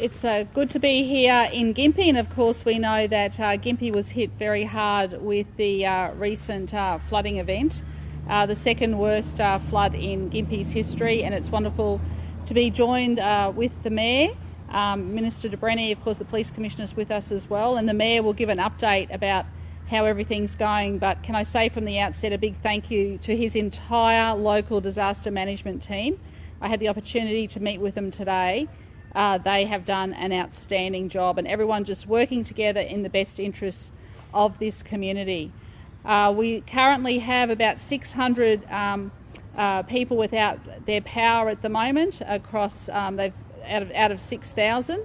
It's good to be here in Gympie, and of course we know that Gympie was hit very hard with the recent flooding event, the second worst flood in Gympie's history, and it's wonderful to be joined with the Mayor, Minister de Brenni, of course the Police Commissioner is with us as well, and the Mayor will give an update about how everything's going. But can I say from the outset a big thank you to his entire local disaster management team. I had the opportunity to meet with them today. They have done an outstanding job, and everyone just working together in the best interests of this community. We currently have about 600 people without their power at the moment across they've out of 6,000.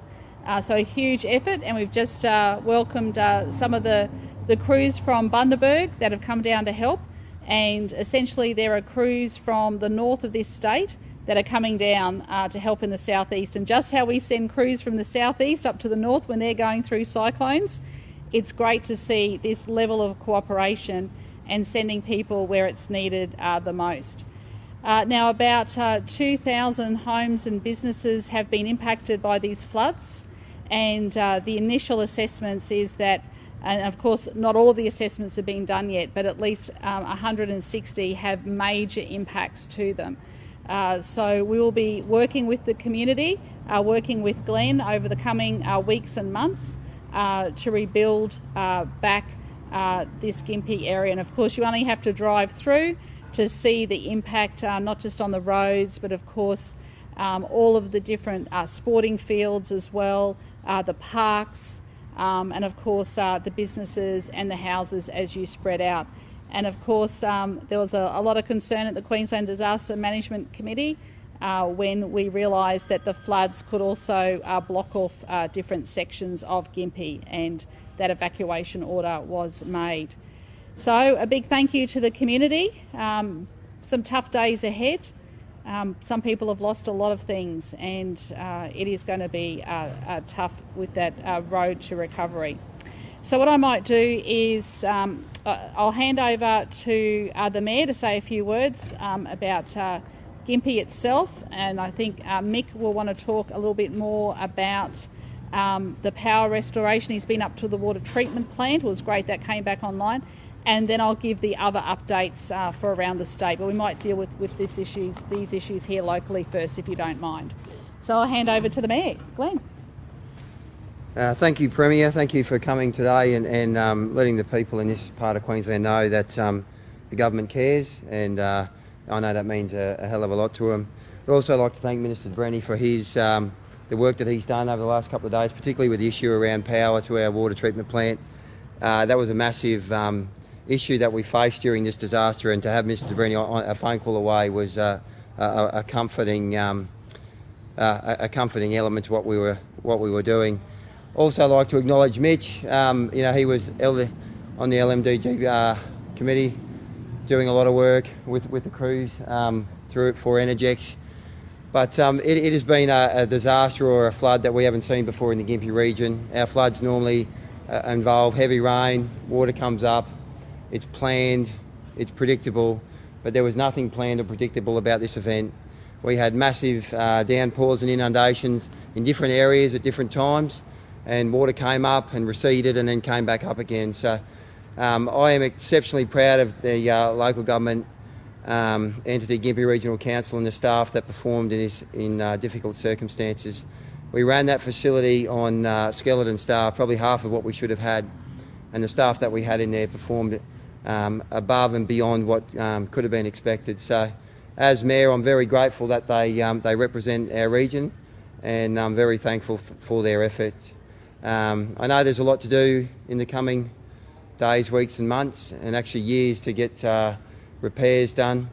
So a huge effort, and we've just welcomed some of the crews from Bundaberg that have come down to help, and essentially there are crews from the north of this state that are coming down to help in the southeast. And just how we send crews from the southeast up to the north when they're going through cyclones, it's great to see this level of cooperation and sending people where it's needed the most. Now about 2,000 homes and businesses have been impacted by these floods, and the initial assessments is that, and of course not all of the assessments have been done yet, but at least 160 have major impacts to them. So we will be working with the community, working with Glenn over the coming weeks and months to rebuild back this Gympie area. And of course you only have to drive through to see the impact, not just on the roads, but of course all of the different sporting fields as well, the parks, and of course the businesses and the houses as you spread out. And of course there was a lot of concern at the Queensland Disaster Management Committee when we realised that the floods could also block off different sections of Gympie, and that evacuation order was made. So a big thank you to the community. Some tough days ahead. Some people have lost a lot of things, and it is going to be tough with that road to recovery. So what I might do is I'll hand over to the Mayor to say a few words about Gympie itself, and I think Mick will want to talk a little bit more about the power restoration. He's been up to the water treatment plant. It was great that came back online. And then I'll give the other updates for around the state, but we might deal with these issues here locally first, if you don't mind. So I'll hand over to the Mayor. Glenn. Thank you, Premier. Thank you for coming today and letting the people in this part of Queensland know that the government cares, and I know that means a hell of a lot to them. I'd also like to thank Minister de Brenni for his the work that he's done over the last couple of days, particularly with the issue around power to our water treatment plant. That was a massive issue that we faced during this disaster, and to have Mr de Brenni a phone call away was a comforting element to what we were doing. Also, I'd like to acknowledge Mitch. He was on the LMDG committee, doing a lot of work with the crews through it for Energex. But it has been a disaster or a flood that we haven't seen before in the Gympie region. Our floods normally involve heavy rain, water comes up, it's planned, it's predictable, but there was nothing planned or predictable about this event. We had massive downpours and inundations in different areas at different times, and water came up and receded and then came back up again. So I am exceptionally proud of the local government entity, Gympie Regional Council, and the staff that performed in difficult circumstances. We ran that facility on skeleton staff, probably half of what we should have had, and the staff that we had in there performed above and beyond what could have been expected. So as Mayor, I'm very grateful that they represent our region, and I'm very thankful for their efforts. I know there's a lot to do in the coming days, weeks and months, and actually years to get repairs done.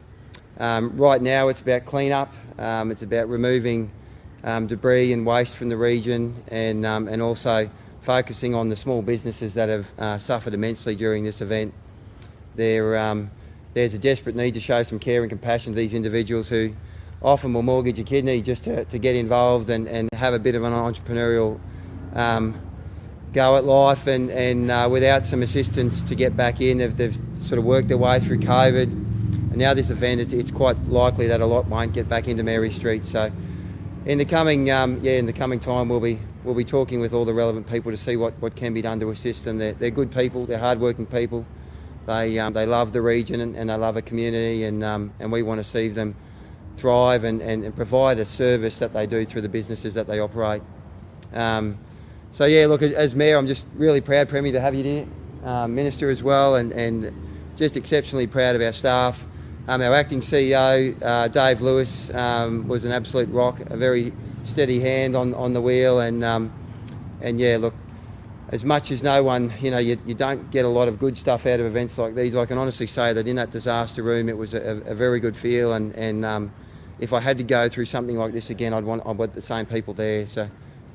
Right now it's about clean-up, it's about removing debris and waste from the region, and also focusing on the small businesses that have suffered immensely during this event. There's a desperate need to show some care and compassion to these individuals who often will mortgage a kidney just to get involved and have a bit of an entrepreneurial go at life, and without some assistance to get back in, they've sort of worked their way through COVID, and now this event, it's quite likely that a lot won't get back into Mary Street. So in the coming time, we'll be talking with all the relevant people to see what can be done to assist them. They're good people. They're hardworking people. They love the region and they love a community, and we want to see them thrive and provide a service that they do through the businesses that they operate. So yeah, look, as Mayor, I'm just really proud, Premier, to have you there, Minister as well, and just exceptionally proud of our staff. Our acting CEO, Dave Lewis, was an absolute rock, a very steady hand on the wheel, and yeah, look, as much as no one, you don't get a lot of good stuff out of events like these. I can honestly say that in that disaster room, it was a very good feel, and if I had to go through something like this again, I'd want the same people there. So,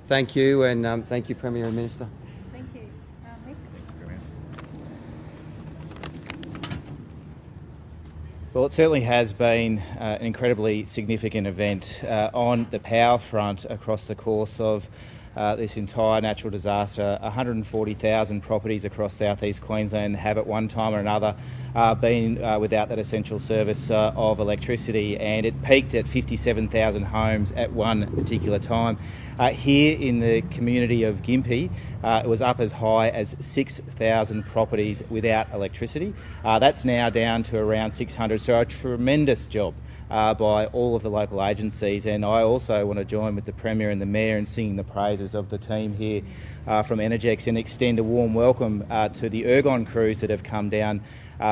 thank you, and thank you, Premier and Minister. Thank you. Nick? Well, it certainly has been an incredibly significant event on the power front across the course of this entire natural disaster. 140,000 properties across southeast Queensland have at one time or another been without that essential service of electricity, and it peaked at 57,000 homes at one particular time. Here in the community of Gympie, it was up as high as 6,000 properties without electricity. That's now down to around 600, so a tremendous job by all of the local agencies, and I also want to join with the Premier and the Mayor in singing the praises of the team here from Energex and extend a warm welcome to the Ergon crews that have come down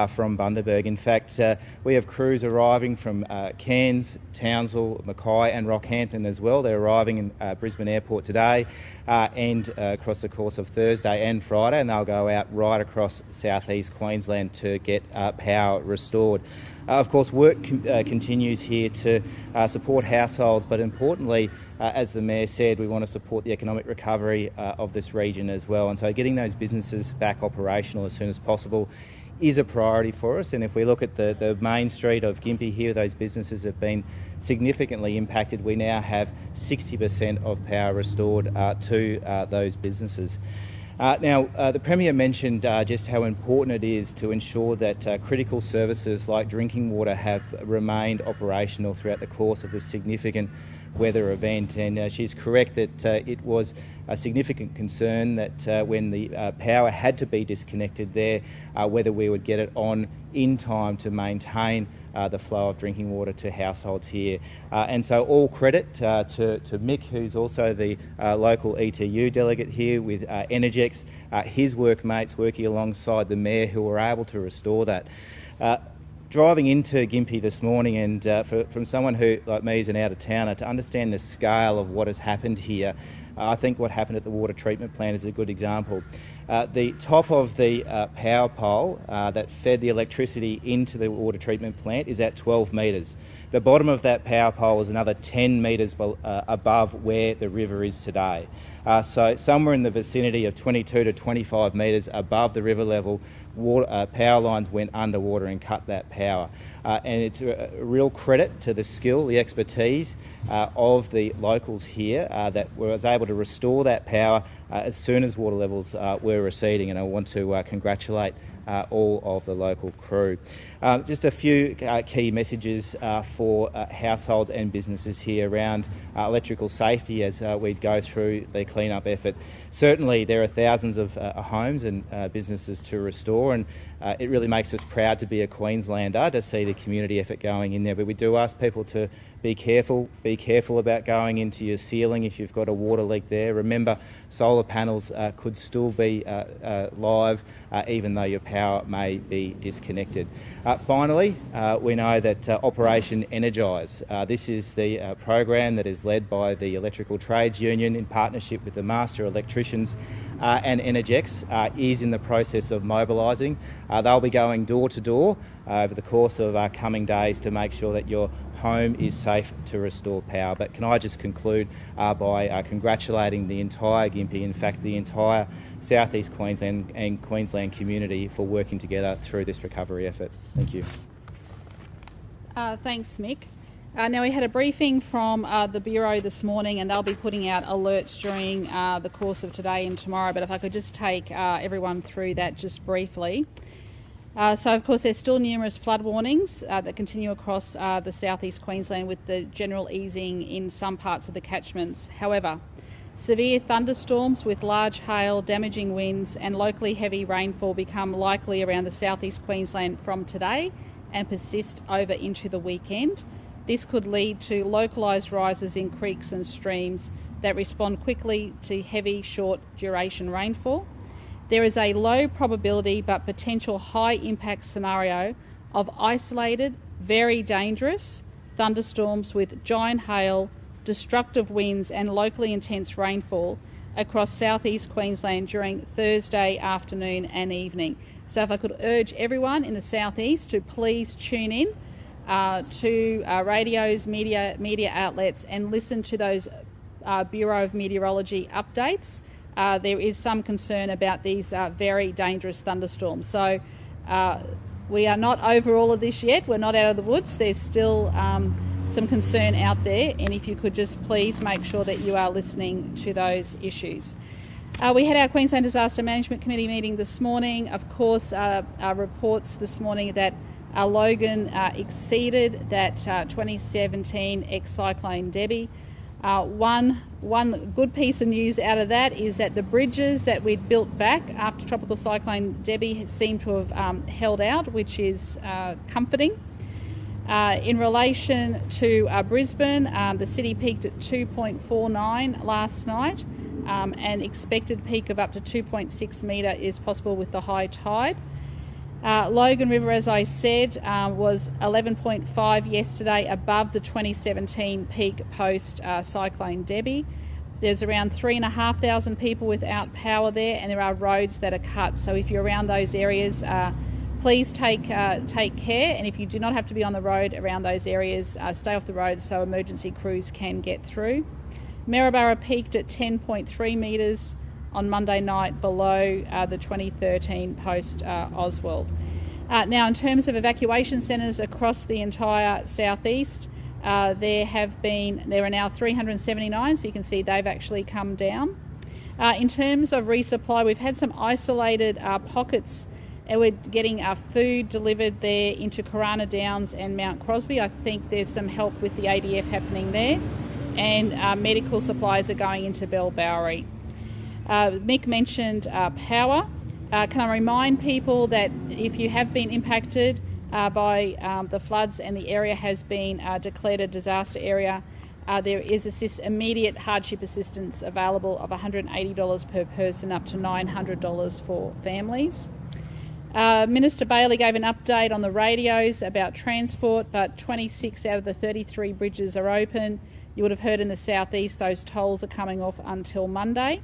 from Bundaberg. In fact, we have crews arriving from Cairns, Townsville, Mackay and Rockhampton as well. They're arriving in Brisbane Airport today and across the course of Thursday and Friday, and they'll go out right across southeast Queensland to get power restored. Of course, work continues here to support households, but importantly, as the Mayor said, we want to support the economic recovery of this region as well. And so getting those businesses back operational as soon as possible is a priority for us. And if we look at the main street of Gympie here, those businesses have been significantly impacted. We now have 60% of power restored to those businesses. Now, the Premier mentioned just how important it is to ensure that critical services like drinking water have remained operational throughout the course of this significant weather event, and she's correct that it was a significant concern that when the power had to be disconnected there, whether we would get it on in time to maintain the flow of drinking water to households here. And so all credit to Mick, who's also the local ETU delegate here with Energex, his workmates working alongside the Mayor who were able to restore that. Driving into Gympie this morning, and from someone who, like me, is an out-of-towner, to understand the scale of what has happened here, I think what happened at the water treatment plant is a good example. The top of the power pole that fed the electricity into the water treatment plant is at 12 metres. The bottom of that power pole is another 10 metres above where the river is today. So somewhere in the vicinity of 22 to 25 metres above the river level, power lines went underwater and cut that power. And it's a real credit to the skill, the expertise of the locals here that was able to restore that power as soon as water levels were receding. And I want to congratulate all of the local crew. Just a few key messages for households and businesses here around electrical safety as we go through the clean-up effort. Certainly there are thousands of homes and businesses to restore, and it really makes us proud to be a Queenslander to see the community effort going in there. But we do ask people to be careful about going into your ceiling if you've got a water leak there. Remember, solar panels could still be live even though your power may be disconnected. Finally, we know that Operation Energise, this is the program that is led by the Electrical Trades Union in partnership with the Master Electricians and Energex, is in the process of mobilising. They'll be going door to door over the course of coming days to make sure that your home is safe to restore power. But can I just conclude by congratulating the entire Gympie, in fact the entire southeast Queensland and Queensland community for working together through this recovery effort. Thank you. Thanks, Mick. Now, we had a briefing from the Bureau this morning, and they'll be putting out alerts during the course of today and tomorrow. But if I could just take everyone through that just briefly. So, of course, there's still numerous flood warnings that continue across the southeast Queensland, with the general easing in some parts of the catchments. However, severe thunderstorms with large hail, damaging winds and locally heavy rainfall become likely around the southeast Queensland from today and persist over into the weekend. This could lead to localised rises in creeks and streams that respond quickly to heavy, short duration rainfall. There is a low probability but potential high impact scenario of isolated, very dangerous thunderstorms with giant hail, destructive winds and locally intense rainfall across southeast Queensland during Thursday afternoon and evening. So if I could urge everyone in the southeast to please tune in to radios, media outlets and listen to those Bureau of Meteorology updates. There is some concern about these very dangerous thunderstorms. So we are not over all of this yet. We're not out of the woods. There's still some concern out there. And if you could just please make sure that you are listening to those issues. We had our Queensland Disaster Management Committee meeting this morning. Of course, our reports this morning that Logan exceeded that 2017 ex-cyclone Debbie. One good piece of news out of that is that the bridges that we'd built back after Tropical Cyclone Debbie seem to have held out, which is comforting. In relation to Brisbane, the city peaked at 2.49 last night. An expected peak of up to 2.6 metre is possible with the high tide. Logan River, as I said, was 11.5 yesterday, above the 2017 peak post Cyclone Debbie. There's around 3,500 people without power there, and there are roads that are cut. So if you're around those areas, please take care. And if you do not have to be on the road around those areas, stay off the road so emergency crews can get through. Maryborough peaked at 10.3 metres on Monday night, below the 2013 post Oswald. Now, in terms of evacuation centres across the entire southeast, there are now 379, so you can see they've actually come down. In terms of resupply, we've had some isolated pockets. We're getting food delivered there into Corona Downs and Mount Crosby. I think there's some help with the ADF happening there, and medical supplies are going into Bellbowery. Mick mentioned power. Can I remind people that if you have been impacted by the floods and the area has been declared a disaster area, there is immediate hardship assistance available of $180 per person, up to $900 for families. Minister Bailey gave an update on the radios about transport, but 26 out of the 33 bridges are open. You would have heard in the southeast those tolls are coming off until Monday.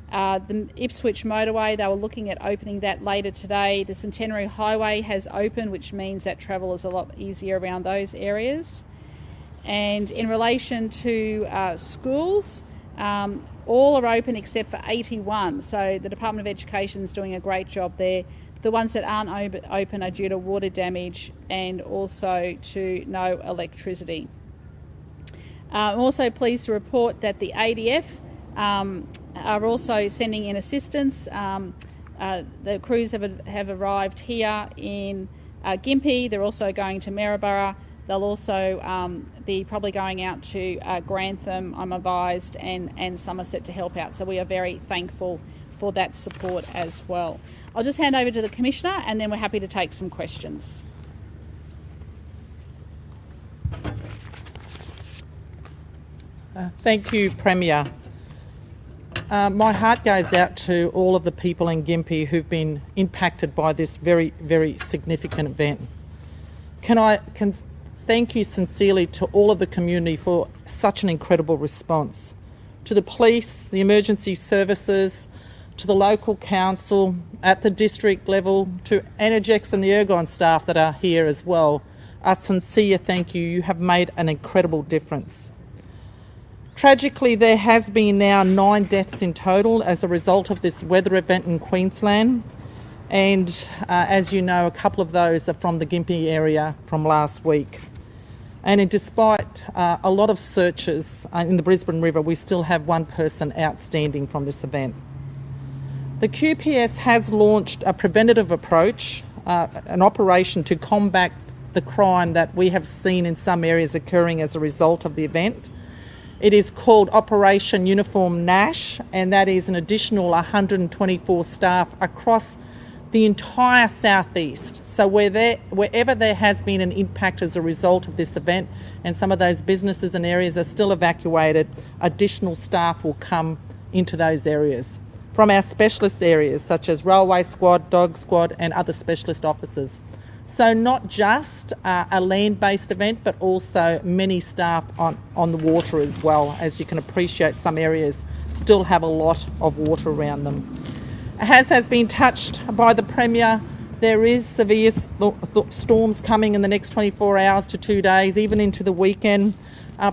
The Ipswich motorway, they were looking at opening that later today. The Centenary Highway has opened, which means that travel is a lot easier around those areas. And in relation to schools, all are open except for 81. So the Department of Education is doing a great job there. The ones that aren't open are due to water damage and also to no electricity. I'm also pleased to report that the ADF are also sending in assistance. The crews have arrived here in Gympie. They're also going to Maryborough. They'll also be probably going out to Grantham, I'm advised, and Somerset to help out. So we are very thankful for that support as well. I'll just hand over to the Commissioner and then we're happy to take some questions. Thank you, Premier. My heart goes out to all of the people in Gympie who've been impacted by this very, very significant event. Can thank you sincerely to all of the community for such an incredible response. To the police, the emergency services, to the local council, at the district level, to Energex and the Ergon staff that are here as well. A sincere thank you. You have made an incredible difference. Tragically, there has been now 9 deaths in total as a result of this weather event in Queensland. And as you know, a couple of those are from the Gympie area from last week. And despite a lot of searches in the Brisbane River, we still have 1 person outstanding from this event. The QPS has launched a preventative approach an operation to combat the crime that we have seen in some areas occurring as a result of the event. It is called Operation Uniform Nash, and that is an additional 124 staff across the entire southeast. So wherever there has been an impact as a result of this event, and some of those businesses and areas are still evacuated, additional staff will come into those areas from our specialist areas such as Railway Squad, Dog Squad and other specialist officers. So not just a land-based event, but also many staff on the water as well. As you can appreciate, some areas still have a lot of water around them. As has been touched by the Premier, there is severe storms coming in the next 24 hours to 2 days, even into the weekend.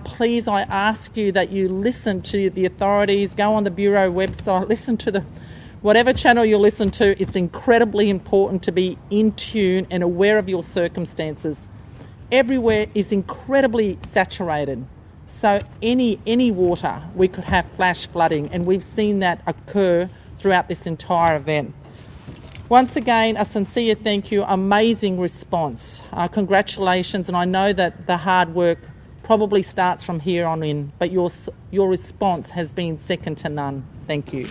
Please, I ask you that you listen to the authorities, go on the Bureau website, listen to whatever channel you listen to. It's incredibly important to be in tune and aware of your circumstances. Everywhere is incredibly saturated. So any water, we could have flash flooding, and we've seen that occur throughout this entire event. Once again, a sincere thank you, amazing response. Congratulations, and I know that the hard work probably starts from here on in, but your response has been second to none. Thank you.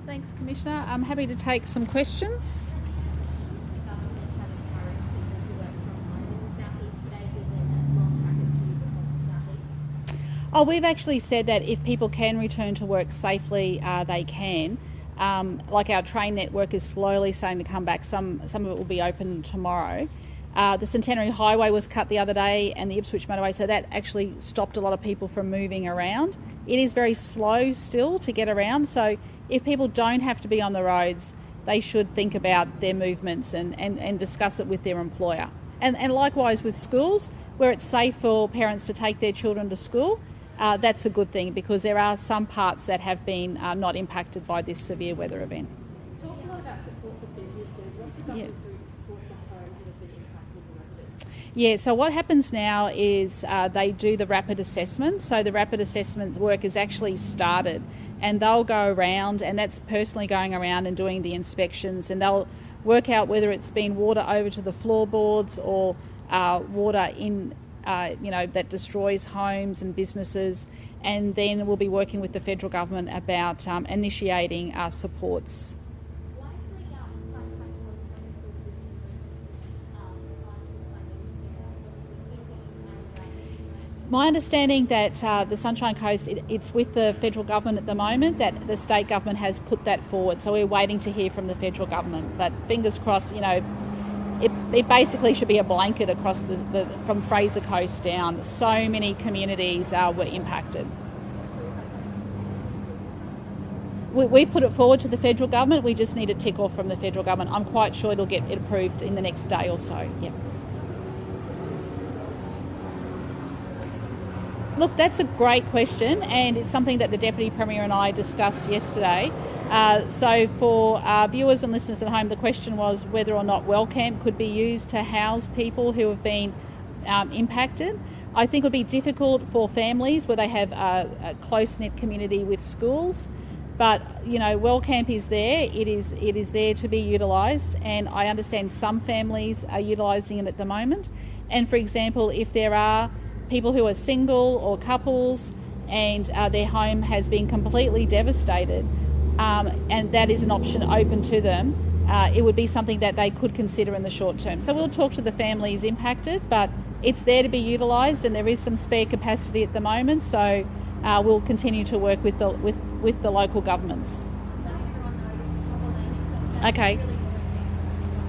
Thanks, Commissioner. I'm happy to take some questions. Oh, we've actually said that if people can return to work safely, they can. Like our train network is slowly starting to come back. Some of it will be open tomorrow. The Centenary Highway was cut the other day and the Ipswich motorway, so that actually stopped a lot of people from moving around. It is very slow still to get around, so if people don't have to be on the roads, they should think about their movements and discuss it with their employer. And likewise with schools, where it's safe for parents to take their children to school, that's a good thing, because there are some parts that have been not impacted by this severe weather event. Talk a lot about support for businesses. What's the government doing to support the homes that have been impacted by residents? Yeah, so what happens now is they do the rapid assessment. So the rapid assessment work is actually started, and they'll go around, and that's personally going around and doing the inspections, and they'll work out whether it's been water over to the floorboards or water in that destroys homes and businesses, and then we'll be working with the federal government about initiating supports. Why is the Sunshine Coast not included in My understanding that the Sunshine Coast, it's with the federal government at the moment, that the state government has put that forward, so we're waiting to hear from the federal government, but fingers crossed, it basically should be a blanket across from Fraser Coast down. So many communities were impacted. We've put it forward to the federal government. We just need a tick off from the federal government. I'm quite sure it'll get it approved in the next day or so. Yeah. Look, that's a great question, and it's something that the Deputy Premier and I discussed yesterday. So for viewers and listeners at home, the question was whether or not WellCamp could be used to house people who have been impacted. I think it would be difficult for families where they have a close-knit community with schools, but WellCamp is there. It is there to be utilised, and I understand some families are utilising it at the moment. And for example, if there are people who are single or couples and their home has been completely devastated, and that is an option open to them, it would be something that they could consider in the short term. So we'll talk to the families impacted, but it's there to be utilised, and there is some spare capacity at the moment, so we'll continue to work with the local governments. Okay.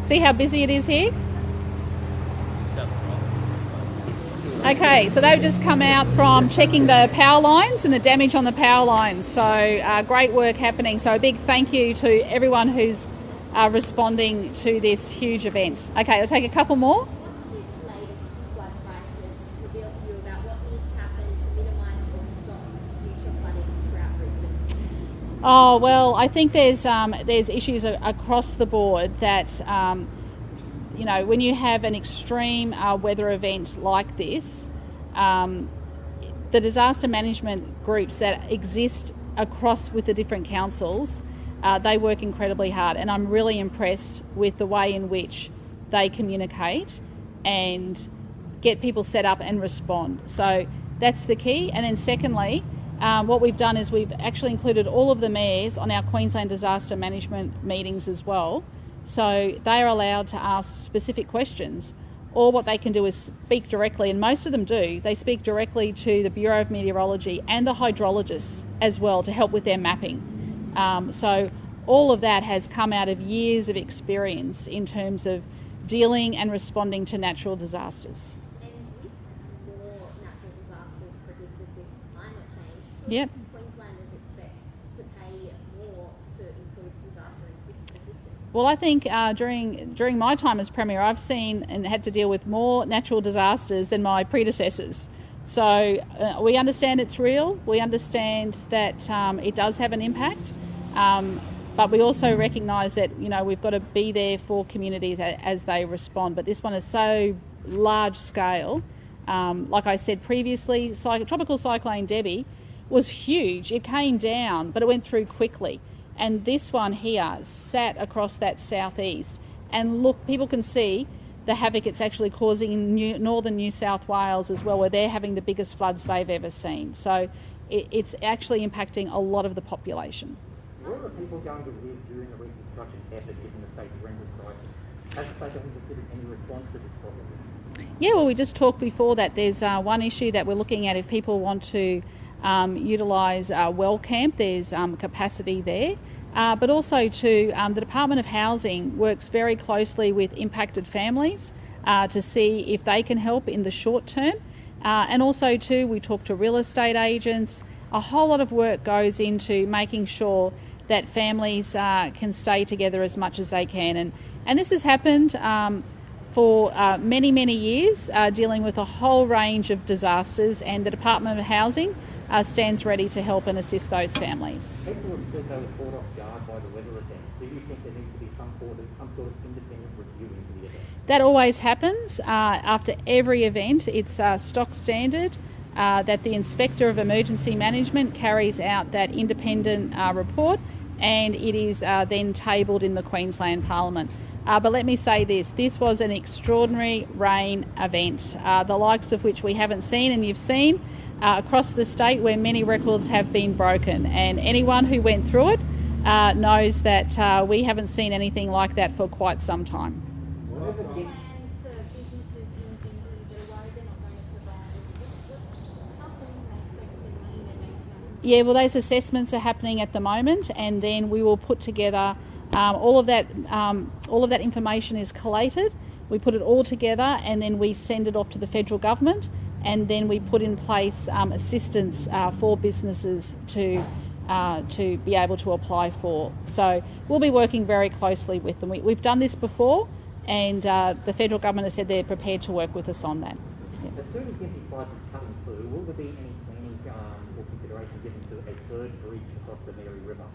See how busy it is here? Okay, so they've just come out from checking the power lines and the damage on the power lines. So great work happening. So a big thank you to everyone who's responding to this huge event. Okay, I'll take a couple more. What's this latest flood crisis revealed to you about what needs to happen to minimise or stop future flooding throughout Brisbane? Oh, well, I think there's issues across the board that when you have an extreme weather event like this, the disaster management groups that exist across with the different councils They work incredibly hard, and I'm really impressed with the way in which they communicate and get people set up and respond. So that's the key. And then secondly, what we've done is we've actually included all of the mayors on our Queensland disaster management meetings as well. So they are allowed to ask specific questions, or what they can do is speak directly, and most of them do. They speak directly to the Bureau of Meteorology and the hydrologists as well to help with their mapping. So all of that has come out of years of experience in terms of dealing and responding to natural disasters. And with more natural disasters predicted with climate change, Yep. Queenslanders expect to pay more to include disaster assistance? Well, I think during my time as Premier, I've seen and had to deal with more natural disasters than my predecessors. So we understand it's real. We understand that it does have an impact. But we also recognise that, we've got to be there for communities as they respond. But this one is so large scale. Like I said previously, Tropical Cyclone Debbie was huge. It came down, but it went through quickly. And this one here sat across that southeast. And look, people can see the havoc it's actually causing in northern New South Wales as well, where they're having the biggest floods they've ever seen. So it's actually impacting a lot of the population. Where are people going to live during the reconstruction effort given the state's rental crisis? Has the state ever considered any response to this problem? Yeah, well, we just talked before that there's one issue that we're looking at if people want to utilise well camp, there's capacity there. But also too, the Department of Housing works very closely with impacted families to see if they can help in the short term. And also too, we talk to real estate agents. A whole lot of work goes into making sure that families can stay together as much as they can. And this has happened for many, many years, dealing with a whole range of disasters, and the Department of Housing stands ready to help and assist those families. People have said they were caught off guard by the weather event. Do you think there needs to be some sort of independent review into the event? That always happens after every event. It's stock standard that the Inspector of Emergency Management carries out that independent report, and it is then tabled in the Queensland Parliament. But let me say this was an extraordinary rain event, the likes of which we haven't seen, and you've seen across the state where many records have been broken. And anyone who went through it knows that we haven't seen anything like that for quite some time. What's the plan for businesses in Gympie that are worried they're not going to survive? How soon can they expect the money they're making? Yeah, well, those assessments are happening at the moment, and then we will put together all of that information is collated. We put it all together, and then we send it off to the federal government, and then we put in place assistance for businesses to be able to apply for. So we'll be working very closely with them. We've done this before, and the federal government has said they're prepared to work with us on that. Yeah. As soon as Gympie floods is coming through, will there be any planning or consideration given to a third bridge across the Mary River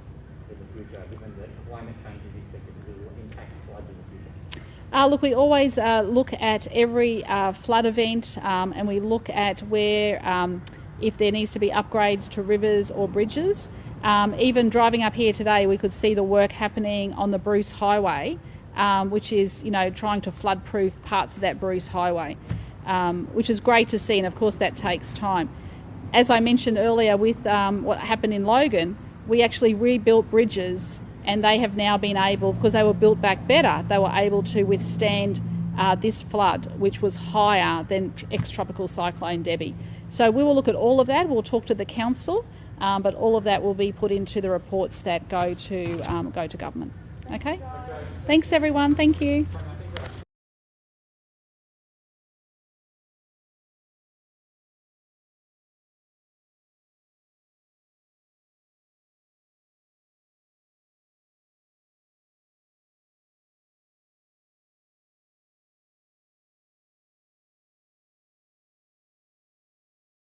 in the future, given that climate change is expected to impact floods in the future? Look, we always look at every flood event, and we look at where, if there needs to be upgrades to rivers or bridges. Even driving up here today, we could see the work happening on the Bruce Highway, which is, trying to flood-proof parts of that Bruce Highway, which is great to see, and of course that takes time. As I mentioned earlier with what happened in Logan, we actually rebuilt bridges, and they have now been able, because they were built back better, they were able to withstand this flood, which was higher than ex-tropical cyclone Debbie. So we will look at all of that. We'll talk to the council, but all of that will be put into the reports that go to government. Okay? Thanks, everyone. Thank you.